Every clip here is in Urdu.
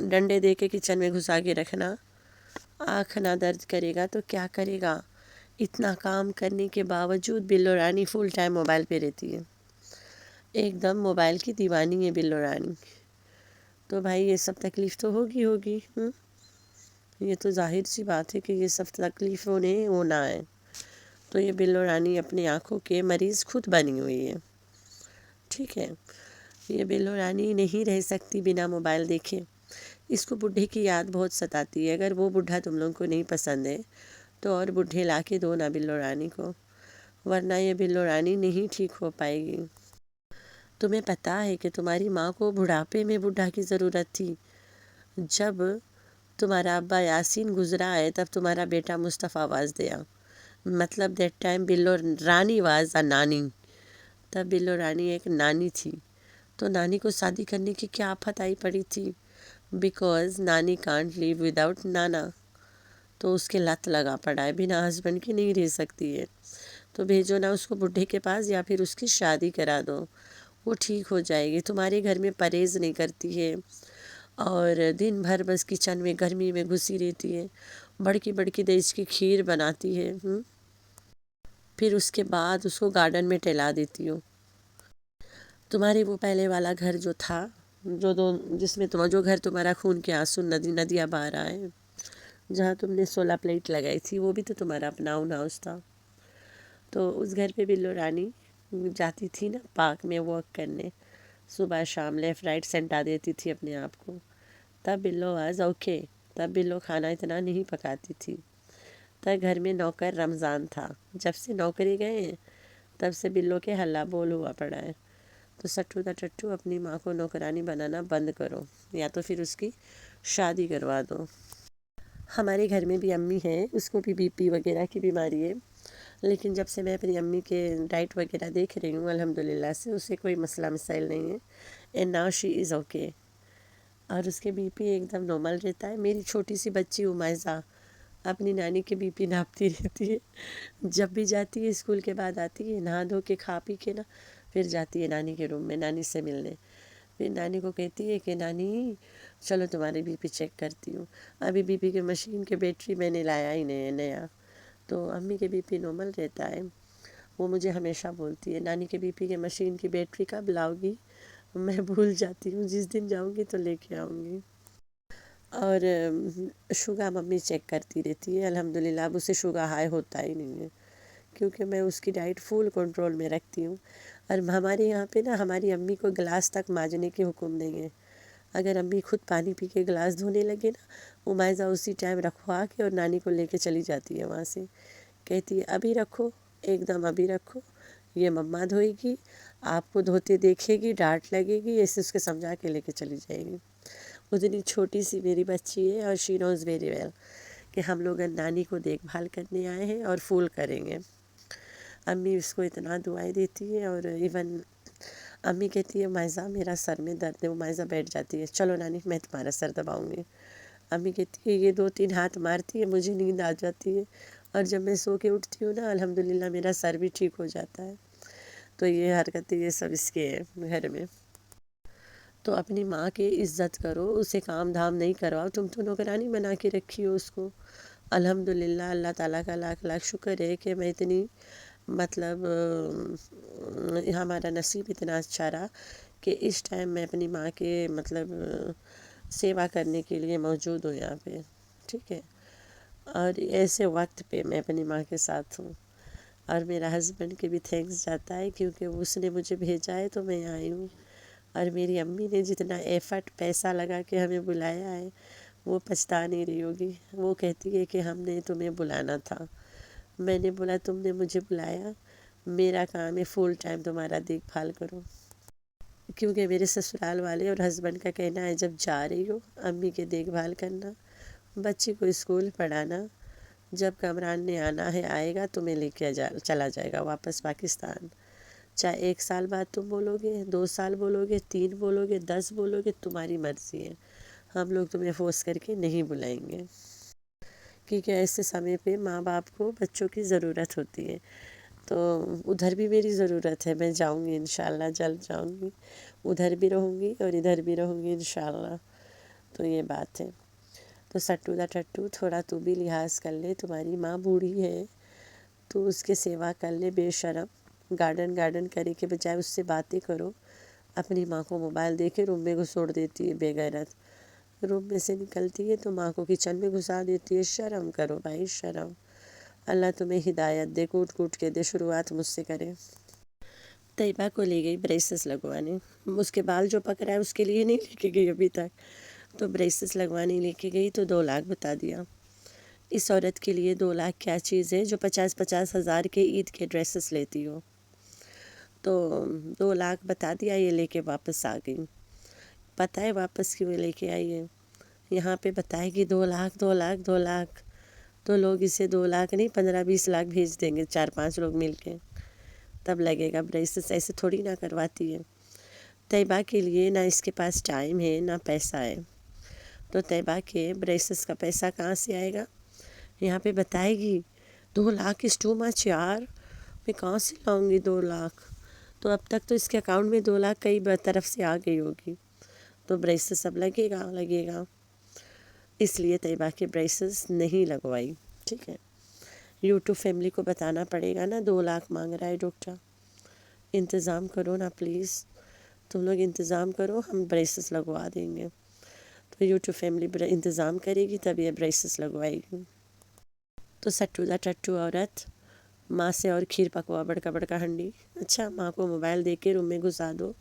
ڈنڈے دے کے کچن میں گھسا کے رکھنا، آنکھ نہ درد کرے گا تو کیا کرے گا؟ اتنا کام کرنے کے باوجود بلو رانی فل ٹائم موبائل پہ رہتی ہے، ایک دم موبائل کی دیوانی ہے بلو رانی۔ تو بھائی یہ سب تکلیف تو ہوگی یہ تو ظاہر سی بات ہے کہ یہ سب تکلیف انہیں ہونا ہے۔ تو یہ بلو رانی اپنی آنکھوں کے مریض خود بنی ہوئی ہے، ٹھیک ہے؟ یہ بلو رانی نہیں رہ سکتی بنا موبائل دیکھے۔ اس کو بڈھے کی یاد بہت ستاتی ہے، اگر وہ بڈھا تم لوگوں کو نہیں پسند ہے تو اور بڈھے لا کے دو نا بلو رانی کو، ورنہ یہ بلو رانی نہیں ٹھیک ہو پائے گی۔ تمہیں پتہ ہے کہ تمہاری ماں کو بڑھاپے میں بڈھا کی ضرورت تھی؟ جب تمہارا ابا یاسین گزرا ہے تب تمہارا بیٹا مصطفیٰ آواز دیا، مطلب that time Billo Rani was a نانی، تب بلو رانی ایک نانی تھی۔ تو نانی کو شادی کرنے کی کیا آفت آئی پڑی تھی؟ بیکاز نانی کانٹ لیو وداؤٹ نانا، تو اس کے لت لگا پڑا ہے، بنا ہسبینڈ کی نہیں رہ سکتی ہے۔ تو بھیجو نا اس کو بڈھے کے پاس، یا پھر اس کی شادی کرا دو، وہ ٹھیک ہو جائے گی۔ تمہارے گھر میں پرہیز نہیں کرتی ہے اور دن بھر بس کچن میں گرمی میں گھسی رہتی ہے، بڑکی بڑکی دیش کی کھیر بناتی ہے، پھر اس کے بعد اس کو گارڈن میں ٹہلا دیتی ہو۔ تمہارے وہ پہلے والا گھر جو تھا، جس میں جو گھر تمہارا خون کے آنسو ندیاں بہہ رہا ہے، جہاں تم نے 16 پلیٹ لگائی تھی، وہ بھی تو تمہارا اپنا اون ہاؤس تھا۔ تو اس گھر پہ بلو رانی جاتی تھی نا پارک میں واک کرنے، صبح شام لیفٹ رائٹ سینٹا دیتی تھی اپنے آپ کو، تب بلو واز اوکے، تب بلو کھانا اتنا نہیں پکاتی تھی۔ تب گھر میں نوکر رمضان تھا، جب سے نوکری گئے ہیں تب سے بلو کے ہلا بول ہوا پڑا ہے۔ تو سٹو دا ٹٹو اپنی ماں کو نوکرانی بنانا بند کرو، یا تو پھر اس کی شادی کروا دو۔ ہمارے گھر میں بھی امی ہیں، اس کو بھی بی پی وغیرہ کی بیماری ہے، لیکن جب سے میں اپنی امی کے ڈائٹ وغیرہ دیکھ رہی ہوں الحمدللہ سے اسے کوئی مسئلہ مسائل نہیں ہے، and now she is okay, اور اس کے بی پی ایک دم نارمل رہتا ہے۔ میری چھوٹی سی بچی عمائزہ اپنی نانی کے بی پی ناپتی رہتی ہے، جب بھی جاتی ہے اسکول کے بعد آتی ہے، نہا دھو کے کھا پی کے نا پھر جاتی ہے نانی کے روم میں نانی سے ملنے، پھر نانی کو کہتی ہے کہ نانی چلو تمہاری بی پی چیک کرتی ہوں۔ ابھی بی پی کے مشین کے بیٹری میں نے لایا ہی نہیں ہے نیا، تو امی کے بی پی نارمل رہتا ہے۔ وہ مجھے ہمیشہ بولتی ہے نانی کے بی پی کے مشین کی بیٹری کب لاؤ گی؟ میں بھول جاتی ہوں، جس دن جاؤں گی تو لے کے آؤں گی۔ اور شوگر ممی چیک کرتی رہتی ہے الحمدللہ، اب اسے شوگر ہائی ہوتا ہی نہیں ہے، کیونکہ میں اس کی ڈائٹ فل کنٹرول میں رکھتی ہوں۔ اور ہمارے یہاں پہ نا ہماری امی کو گلاس تک مانجنے کے حکم نہیں ہے، اگر امی خود پانی پی کے گلاس دھونے لگے نا، عمائزہ اسی ٹائم رکھوا کے اور نانی کو لے کے چلی جاتی ہے وہاں سے، کہتی ہے ابھی رکھو، ایک دم ابھی رکھو، یہ مما دھوئے گی، آپ کو دھوتے دیکھے گی، ڈانٹ لگے گی، ایسے اس کے سمجھا کے لے کے چلی جائے گی۔ اتنی چھوٹی سی میری بچی ہے اور شی نوز ویری ویل کہ ہم لوگ نانی کو دیکھ بھال کرنے آئے ہیں اور فول کریں گے۔ امی اس کو اتنا دعائیں دیتی ہے، اور ایون امی کہتی ہے مائزہ میرا سر میں درد ہے، وہ مائزہ بیٹھ جاتی ہے، چلو نانی میں تمہارا سر دباؤں گی۔ امی کہتی ہے یہ 2-3 ہاتھ مارتی ہے، مجھے نیند آ جاتی ہے، اور جب میں سو کے اٹھتی ہوں نا الحمدللہ میرا سر بھی ٹھیک ہو جاتا ہے۔ تو یہ حرکتیں یہ سب اس کے ہیں گھر میں۔ تو اپنی ماں کی عزت کرو، اسے کام دھام نہیں کرواؤ، تم تو نوکرانی بنا کے رکھی ہو اس کو۔ الحمدللہ اللہ تعالیٰ کا لاکھ لاکھ شکر ہے کہ میں اتنی مطلب ہمارا نصیب اتنا اچھا رہا کہ اس ٹائم میں اپنی ماں کے مطلب سیوا کرنے کے لیے موجود ہوں یہاں پہ، ٹھیک ہے؟ اور ایسے وقت پہ میں اپنی ماں کے ساتھ ہوں، اور میرا ہسبینڈ کے بھی تھینکس جاتا ہے کیونکہ اس نے مجھے بھیجا ہے تو میں آئی ہوں، اور میری امی نے جتنا ایفرٹ پیسہ لگا کے ہمیں بلایا ہے وہ پچھتا نہیں رہی ہوگی۔ وہ کہتی ہے کہ ہم نے تمہیں بلانا تھا، میں نے بولا تم نے مجھے بلایا، میرا کام ہے فل ٹائم تمہارا دیکھ بھال کروں، کیونکہ میرے سسرال والے اور ہسبینڈ کا کہنا ہے جب جا رہی ہو امی کے دیکھ بھال کرنا، بچی کو اسکول پڑھانا، جب کامران نے آنا ہے آئے گا تمہیں لے کے چلا جائے گا واپس پاکستان، چاہے 1 سال بعد تم بولو گے، 2 سال بولو گے، 3 بولو گے، 10 بولو گے، تمہاری مرضی ہے، ہم لوگ تمہیں فورس کر کے نہیں بلائیں گے، کیونکہ ایسے سمے پہ ماں باپ کو بچوں کی ضرورت ہوتی ہے۔ تو ادھر بھی میری ضرورت ہے، میں جاؤں گی انشاءاللہ، جلد جاؤں گی، ادھر بھی رہوں گی اور ادھر بھی رہوں گی انشاءاللہ۔ تو یہ بات ہے. تو سٹو دا ٹٹو تھوڑا تو بھی لحاظ کر لے، تمہاری ماں بوڑھی ہے تو اس کے سیوا کر لے. بے شرم گارڈن کرے کے بجائے اس سے باتیں کرو. اپنی ماں کو موبائل دے کے روم میں گھسوڑ دیتی ہے بے غیرت. روم میں سے نکلتی ہے تو ماں کو کچن میں گھسا دیتی ہے. شرم کرو بھائی شرم. اللہ تمہیں ہدایت دے، کوٹ کے دے. شروعات مجھ سے کرے. طیبہ کو لے گئی بریسز لگوانے. اس کے بال جو پک رہا ہے اس کے لیے نہیں لے کے گئی ابھی تک، تو بریسز لگوانے لے کے گئی تو 2 لاکھ بتا دیا. اس عورت کے لیے 2 لاکھ کیا چیز ہے جو 50 ہزار کے عید کے ڈریسز لیتی ہو. تو 2 لاکھ بتا دیا، یہ لے کے واپس آ گئی. پتہ ہے واپس کیوں لے کے آئی ہے؟ یہاں پہ بتائے گی 2 لاکھ 2 لاکھ 2 لاکھ، تو لوگ اسے 2 لاکھ نہیں 15-20 لاکھ بھیج دیں گے، 4-5 لوگ مل کے. تب لگے گا بریسز. ایسے تھوڑی نہ کرواتی ہے. طیبہ کے لیے نہ اس کے پاس ٹائم ہے نہ پیسہ ہے، تو طیبہ کے بریسز کا پیسہ کہاں سے آئے گا؟ یہاں پہ بتائے گی 2 لاکھ از ٹو مچ یار، میں کہاں سے لاؤں گی 2 لاکھ. تو اب تک تو اس کے اکاؤنٹ میں 2 لاکھ کئی طرف سے آ گئی ہوگی. تو بریسز اب لگے گا. اس لیے طیبہ کے بریسز نہیں لگوائی. ٹھیک ہے، یوٹیوب فیملی کو بتانا پڑے گا نا 2 لاکھ مانگ رہا ہے ڈاکٹر. انتظام کرو نا پلیز، تم لوگ انتظام کرو، ہم بریسز لگوا دیں گے. تو یوٹیوب فیملی انتظام کرے گی تب یہ بریسز لگوائے گی. تو سٹو دا ٹٹو عورت ماں سے اور کھیر پکوا بڑکا ہنڈی. اچھا، ماں کو موبائل دے کے روم میں گھسا دو.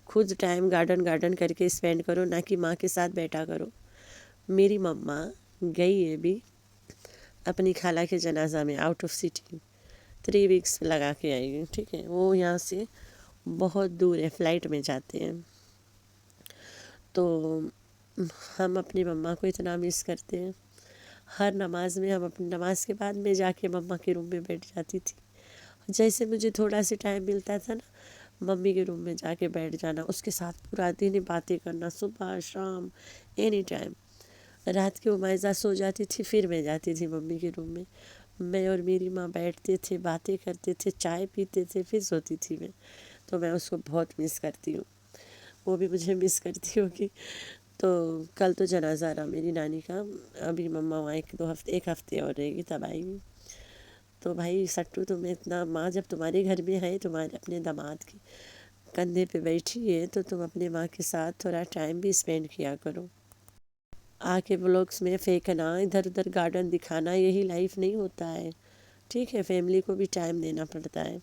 خود ٹائم گارڈن کر کے اسپینڈ کرو، نہ کہ ماں کے ساتھ بیٹھا کرو. میری مما گئی ہے بھی اپنی خالہ کے جنازہ میں آؤٹ آف سٹی. 3 ویکس لگا کے آئی گئی. ٹھیک ہے، وہ یہاں سے بہت دور ہے، فلائٹ میں جاتے ہیں. تو ہم اپنی مما کو اتنا مس کرتے ہیں. ہر نماز میں ہم اپنی نماز کے بعد میں جا کے مما کے روم میں بیٹھ جاتی تھی. جیسے مجھے تھوڑا سا ٹائم ملتا تھا نا، ممی کے روم میں جا کے بیٹھ جانا، اس کے ساتھ پورا دن باتیں کرنا، صبح شام اینی ٹائم. رات کے عمائزہ سو جاتی تھی، پھر میں جاتی تھی ممی کے روم میں. میں اور میری ماں بیٹھتے تھے، باتیں کرتے تھے، چائے پیتے تھے، پھر سوتی تھی میں. تو میں اس کو بہت مس کرتی ہوں، وہ بھی مجھے مس کرتی ہوگی. تو کل تو جنازہ رہا میری نانی کا. ابھی مما وہاں 1 ہفتے اور رہے گی تب آئے گی. تو بھائی سٹو، تمہیں اتنا ماں جب تمہارے گھر میں ہے، تمہارے اپنے داماد کے کندھے پہ بیٹھی ہے، تو تم اپنے ماں کے ساتھ تھوڑا ٹائم بھی اسپینڈ کیا کرو. آ کے بلاگس میں پھینکنا، ادھر ادھر گارڈن دکھانا، یہی لائف نہیں ہوتا ہے. ٹھیک ہے، فیملی کو بھی ٹائم دینا پڑتا ہے.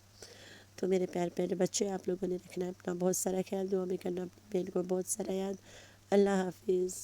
تو میرے پیارے بچے، آپ لوگوں نے رکھنا ہے اپنا بہت سارا خیال. دعا میں کرنا اپنی بہن کو بہت سارا یاد. اللہ حافظ.